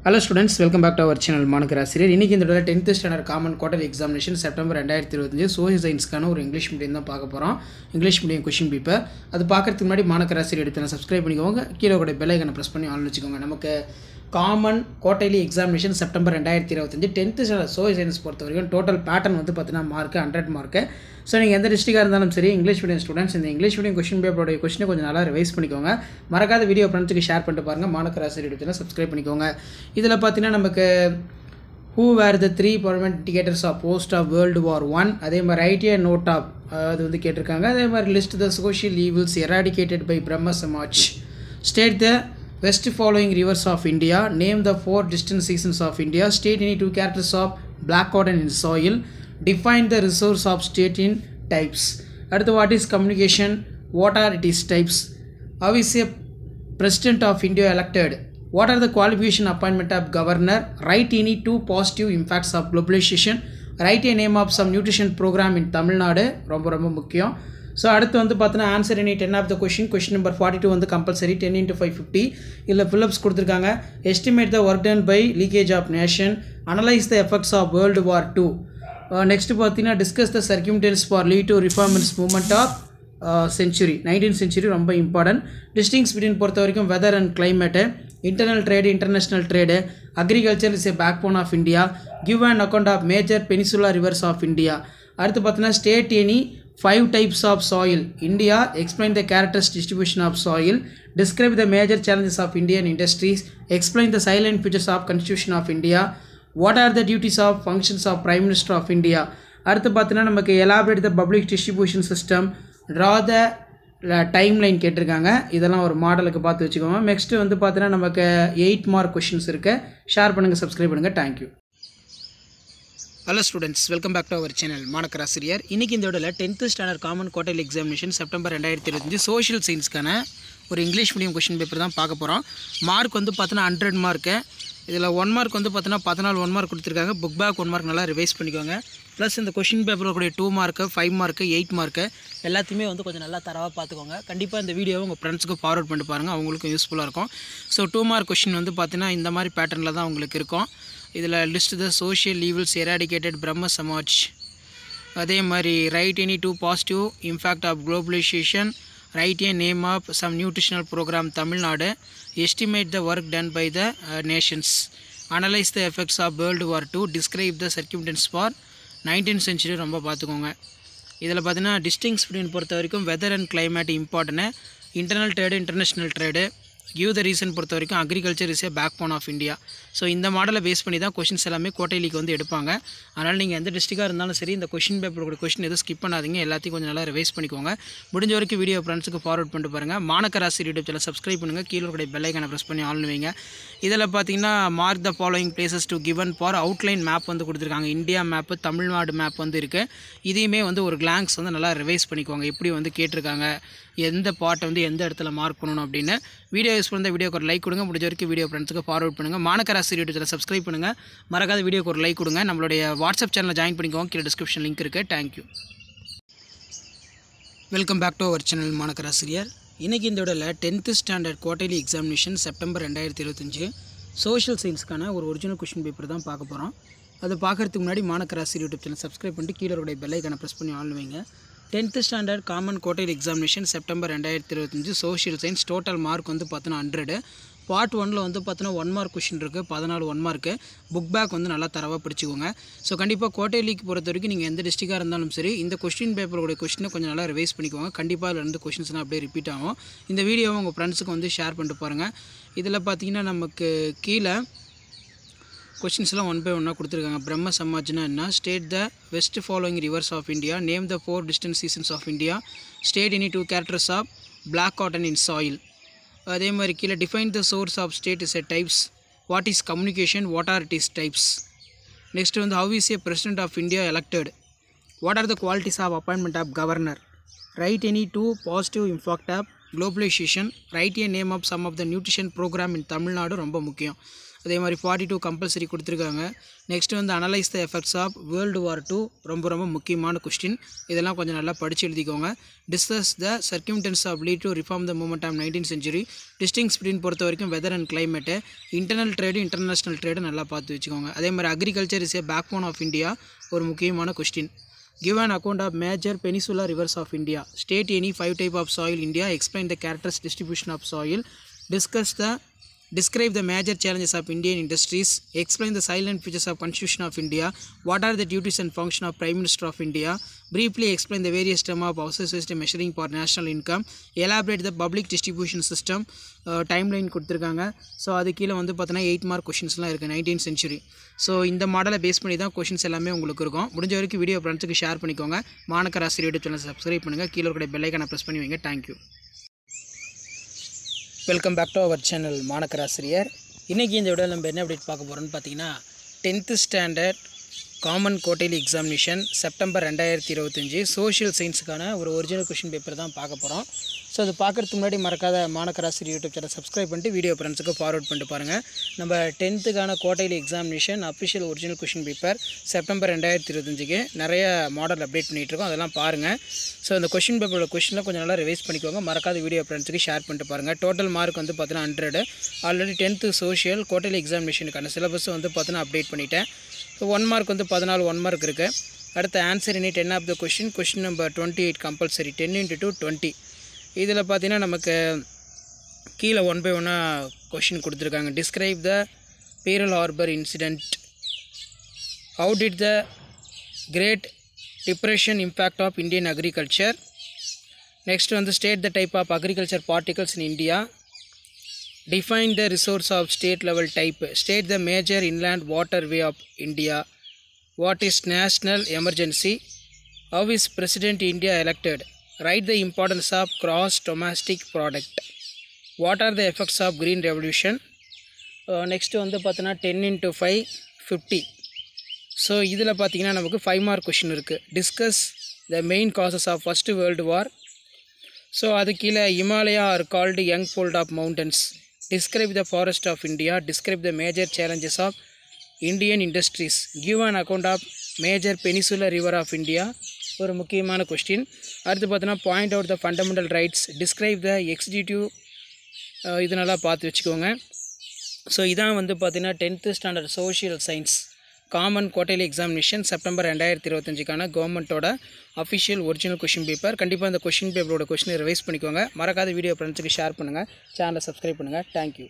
Hello students, welcome back to our channel Manakara. இன்னைக்கு இந்த 10th standard common quarterly examination September 2025 social சயின்ஸ்க்கான ஒரு English medium தான் பார்க்க போறோம். English medium question paper. அது பார்க்கிறதுக்கு முன்னாடி மானக்கரா சீரியல் எடுத்து சப்ஸ்கிரைப் பண்ணிக்கோங்க. கீழ கூட பெல் ஐகானை பிரஸ் பண்ணி ஆன் வச்சுக்கோங்க. நமக்கு common quarterly examination September 2025 10th standard social science பொறுத்தவரைக்கும் டோட்டல் பேட்டர்ன் வந்து பார்த்தீங்கன்னா மார்க் 100 மார்க். ஸோ நீங்கள் எந்த டிஸ்ட்ரிக்டாக இருந்தாலும் சரி இங்கிலீஷ் மீடியம் ஸ்டூடெண்ட்ஸ் இந்த இங்கிலீஷ் மீடியம் கொஸ்டின் பேப்பரோட கொஸ்டினை கொஞ்சம் நல்லா ரிவைஸ் பண்ணிக்கோங்க. மறக்காத வீடியோ ஃப்ரெண்ட்ஸுக்கு ஷேர் பண்ணிட்டு பாருங்கள். மானக்கரா சீரியல் எடுத்து சப்ஸ்கிரைப் பண்ணிக்கோங்க. இதில் பார்த்தீங்கன்னா நமக்கு who were the 3 permanent indicators of post of World War I அதே மாதிரி write a note of அது வந்து கேட்டிருக்காங்க. அதே மாதிரி list the social evils eradicated by Brahma Samaj, state the best following rivers of India, name the 4 distant seasons of India, state any 2 characters of black cotton in soil, define the resource of state in types. அடுத்து what is communication, what are its types, how is a president of India elected, what are the qualification appointment of governor, write any 2 positive impacts of globalization, write a name of some nutrition program in Tamil Nadu ரொம்ப ரொம்ப முக்கியம். So அடுத்து வந்து பார்த்தீங்கன்னா answer any 10 of the question number 42 வந்து compulsory 10 into 550 இதில் fill ups கொடுத்துருக்காங்க. Estimate the work done by leakage of nation, analyse the effects of world war 2. Next பார்த்தீங்கன்னா discuss the circumstances for lead to reforms movement of century 19th century ரொம்ப important. Distinguish between பொறுத்த வரைக்கும் weather and climate, internal trade, international trade, agriculture is a backbone of India, give and account of major peninsula rivers of India. அடுத்து பார்த்தீங்கன்னா state any 5 types of soil India, explain the characters distribution of soil, describe the major challenges of Indian industries, explain the silent features of constitution of India, what are the duties of functions of Prime Minister of India. அடுத்து பார்த்தீங்கன்னா நமக்கு elaborate the public distribution system, draw the timeline கேட்டிருக்காங்க. இதெல்லாம் ஒரு மாடலுக்கு பார்த்து வச்சுக்கோங்க. Next வந்து பார்த்தீங்கன்னா நமக்கு 8 மார்க் கொஷின்ஸ் இருக்கு. ஷேர் பண்ணுங்கள், சப்ஸ்கிரைப் பண்ணுங்கள். Thank you. Hello students, welcome back to our channel மானக்கரா ஆசிரியர். இன்றைக்கி இந்த விடல 10th standard common quarterly examination September 2025 social சயின்ஸ்க்கான ஒரு இங்கிலீஷ் மீடியம் கொஷின் பேப்பர் தான் பார்க்க போகிறோம். மார்க் வந்து பார்த்தீங்கன்னா 100 மார்க்கு. இதில் 1 மார்க் வந்து பார்த்தீங்கன்னா 14 1 மார்க் கொடுத்துருக்காங்க. புக் பேக் 1 மார்க் நல்லா ரிவைஸ் பண்ணிக்கோங்க. ப்ளஸ் இந்த கொஷின் பேப்பரில் கூடிய 2 மார்க்கு 5 மார்க்கு 8 மார்க்கு எல்லாத்தையுமே வந்து கொஞ்சம் நல்லா தரவாக பார்த்துக்கோங்க. கண்டிப்பாக இந்த வீடியோவை உங்கள் ஃப்ரெண்ட்ஸுக்கு ஃபார்வர்ட் பண்ணிட்டு பாருங்கள், அவங்களுக்கும் யூஸ்ஃபுல்லாக இருக்கும். ஸோ 2 மார்க் கொஷின் வந்து பார்த்தீங்கன்னா இந்த மாதிரி பேட்டர்னில் தான் உங்களுக்கு இருக்கும். இதில் list the social evils eradicated Brahmo Samaj, அதே மாதிரி write any 2 positive impact of globalisation, write a name of some nutritional programme Tamil Nadu, estimate the work done by the nations, analyse the effects of world war 2, describe the circumstances for 19th century ரொம்ப பார்த்துக்கோங்க. இதில் பார்த்தீங்கன்னா டிஸ்டிங்ஸ் between பொறுத்த வரைக்கும் weather and climate important, internal trade, international trade, give the reason பொறுத்த வரைக்கும் agriculture is a backbone of India. So இந்த மாடலை பேஸ் பண்ணி தான் கொஷின்ஸ் எல்லாமே குவார்ட்டர்லிக்கு வந்து எடுப்பாங்க. அதனால் நீங்கள் எந்த டிஸ்ட்ரிக்டாக இருந்தாலும் சரி இந்த கொஷின் பேப்பரோட கொஷின் எதுவும் ஸ்கிப் பண்ணாதீங்க, எல்லாத்தையும் கொஞ்சம் நல்லா ரிவைஸ் பண்ணிக்கோங்க. முடிஞ்ச வரைக்கும் வீடியோ ஃப்ரெண்ட்ஸுக்கு ஃபார்வர்ட் பண்ணிட்டு பாருங்கள். மானக்கரா யூடியூப் சேனல் சப்ஸ்கிரைப் பண்ணுங்கள், கீழே கூட பெல் ஐகானை ப்ரெஸ் பண்ணி ஆன் வைங்க. இதில் பார்த்தீங்கன்னா mark the following places to given for outline map வந்து கொடுத்துருக்காங்க. இந்தியா மேப்பு, தமிழ்நாடு மேப் வந்து இருக்குது. இதையுமே வந்து ஒரு கிளான்ஸ் வந்து நல்லா ரிவைஸ் பண்ணிக்கோங்க. எப்படி வந்து கேட்டிருக்காங்க, எந்த பார்ட்டை வந்து எந்த இடத்துல மார்க் பண்ணணும் அப்படின்னு. வீடியோ யூஸ் பண்ண வீடியோக்கு ஒரு லைக் கொடுங்க. முடிஞ்ச வரைக்கும் வீடியோ ஃப்ரெண்ட்ஸுக்கு ஃபார்வர்ட் பண்ணுங்கள். மானக்கரா யூடியூப் சேனல் சப்ஸ்கிரைப் பண்ணுங்கள். மறக்காத வீடியோக்கு ஒரு லைக் கொடுங்க. நம்மளுடைய வாட்ஸ்அப் சேனலில் ஜாயின் பண்ணிக்கோங்க, கீழே டிஸ்கிரிப்ஷன் லிங்க் இருக்குது. Thank you. Welcome back to our channel மானக்கரா ஆசிரியர். இன்றைக்கி இந்த விடல 10th standard quarterly examination September 2025 social சயின்ஸ்க்கான ஒரு ஒரிஜினல் கொஷின் பேப்பர் தான் பார்க்க போகிறோம். அது பார்க்குறதுக்கு முன்னாடி மானக்கரா யூடியூப் சேனல் சப்ஸ்கிரைப் பண்ணிட்டு கீழே ஒரு பெல் ஐகானை ப்ரெஸ் பண்ணி ஆன் வைங்க. 10th standard common quarterly examination September 2025 social science total mark வந்து பார்த்தீங்கன்னா 100. பார்ட் 1ல் வந்து பார்த்தீங்கன்னா 1 மார்க் கொஷின் இருக்குது, 14 1 மார்க்கு. புக் பேக் வந்து நல்லா தரவாக படிச்சுக்கோங்க. ஸோ கண்டிப்பாக குவார்ட்டர்லிக்கு பொறுத்த வரைக்கும் நீங்கள் எந்த டிஸ்ட்ரிக்டாக இருந்தாலும் சரி இந்த கொஸ்டின் பேப்பரோட கொஸ்டினை கொஞ்சம் நல்லா ரிவைஸ் பண்ணிக்கோங்க. கண்டிப்பாக அதில் இருந்து கொஷின்ஸ்லாம் அப்படியே ரிப்பீட் ஆகும். இந்த வீடியோவை உங்கள் ஃப்ரெண்ட்ஸுக்கு வந்து ஷேர் பண்ணிட்டு பாருங்கள். இதில் பார்த்தீங்கன்னா நமக்கு கீழே கொஷின்ஸ்லாம் 1 by 1 கொடுத்துருக்காங்க. பிரம்ம சமாஜ்னா என்ன, state the west following rivers of India, name the 4 distant seasons of India, state any 2 characters of black cotton in soil. அதே மாதிரி கீழே define the source of state is a types, what is communication, what are it is types. Next வந்து how is a president of India elected, what are the qualities of appointment of governor, write any 2 positive impact of globalisation, write a name of some of the nutrition programme in Tamil Nadu ரொம்ப முக்கியம். அதே மாதிரி 42 compulsory கொடுத்துருக்காங்க. Next வந்து analyse the effects of world war 2 ரொம்ப முக்கியமான question. இதெல்லாம் கொஞ்சம் நல்லா படித்து எழுதிக்கோங்க. Discuss the circumstances of lead to reform the movement of 19th century. Distinguish between பொறுத்த வரைக்கும் weather and climate, internal trade international trade நல்லா பார்த்து வச்சுக்கோங்க. அதே மாதிரி agriculture is a backbone of India ஒரு முக்கியமான question. Give an account of major peninsular rivers of India. State any 5 type of soil India. Explain the characters distribution of soil. Describe the major challenges of Indian industries. Explain the silent features of Constitution of India. What are the duties and function of Prime Minister of India? Briefly explain the various terms of household system measuring for national income. Elaborate the public distribution system. Timeline கொடுத்துருக்காங்க. So அது கீழே வந்து பார்த்தோன்னா 8 mark கொஷின்ஸ்லாம் இருக்குது 19th century. So இந்த மாடலை base பண்ணி தான் கொஷின்ஸ் எல்லாமே உங்களுக்கு இருக்கும். முடிஞ்ச வரைக்கும் வீடியோ ஃப்ரெண்ட்ஸுக்கு ஷேர் பண்ணிக்கோங்க. மாணக்கர் ஆசிரியர் யூடியூப் சேனல் சப்ஸ்கிரைப் பண்ணுங்கள். கீழே இருக்கிற பெல் ஐக்கானை ப்ரெஸ் பண்ணி வைங்க. Thank you. Welcome back to our channel மாணக்கர் ஆசிரியர். இன்றைக்கி இந்த வீடியோவில் நம்ம என்ன அப்டேட் பார்க்க போகிறோம்னு பார்த்தீங்கன்னா 10th standard common quarterly examination September 2025 social சயின்ஸுக்கான ஒரு ஒரிஜினல் கொஷின் பேப்பர் தான் பார்க்க போகிறோம். ஸோ அது பார்க்குறதுக்கு முன்னாடி மறக்காத மாணக்கர் ஆசிரியர் யூடியூப் சேனல் சப்ஸ்கிரைப் பண்ணிட்டு வீடியோ ஃப்ரெண்ட்ஸுக்கு ஃபார்வர்ட் பண்ணிட்டு பாருங்கள். நம்ம 10th quarterly examination official original question paper September 2025க்கு நிறைய மாடல் அப்டேட் பண்ணிகிட்ருக்கோம். அதெல்லாம் பாருங்கள். ஸோ அந்த கொஷின் பேப்பரோட கொஷினில் கொஞ்சம் நல்லா ரிவைஸ் பண்ணிக்கோங்க. மறக்காத வீடியோ ஃப்ரெண்ட்ஸுக்கு ஷேர் பண்ணிட்டு பாருங்கள். டோட்டல் மார்க் வந்து பார்த்தீங்கன்னா 100. ஆல்ரெடி 10th சோஷியல் குவார்ட்டர்லி எக்ஸாமினேஷனுக்கான சிலபஸ் வந்து பார்த்தீங்கன்னா அப்டேட் பண்ணிட்டேன். ஸோ 1 மார்க் வந்து 14 1 மார்க் இருக்குது. அடுத்த answer any 10 of the question number 28 compulsory 10 × 2 20. இதில் பார்த்தீங்கன்னா நமக்கு கீழே 1 by 1 கொஷின் கொடுத்துருக்காங்க. Describe the pearl harbour incident. How did the great depression impact of Indian agriculture. Next வந்து state the type of agriculture particles in India. Define the resource of state level type. State the major inland waterway of India. What is national emergency? How is President India elected? Write the importance of gross domestic product. What are the effects of green revolution? Next வந்து பார்த்தீங்கன்னா 10 × 5 50. So இதில் பார்த்தீங்கன்னா நமக்கு 5 mark question இருக்குது. Discuss the main causes of first world war. So அது கீழே Himalaya are called young fold of mountains. Describe the forest of India. Describe the major challenges of Indian industries. Give an account of major peninsular river of India. ஒரு முக்கியமான question. அடுத்து பார்த்தீங்கன்னா point out the fundamental rights. Describe the executive. இதனெல்லாம் பார்த்து வச்சுக்கோங்க. So இதான் வந்து பார்த்தீங்கன்னா 10th standard social science common quarterly examination September 2025க்கான கவர்மெண்ட்டோட அஃபிஷியல் ஒரிஜினல் கொஷின் பேப்பர். கண்டிப்பாக இந்த கொஷின் பேப்பரோட கொஷினை ரிவைஸ் பண்ணிக்கோங்க. மறக்காத வீடியோ ஃப்ரெண்ட்ஸுக்கு ஷேர் பண்ணுங்கள். சேனலை சப்ஸ்கிரைப் பண்ணுங்கள். தேங்க்யூ.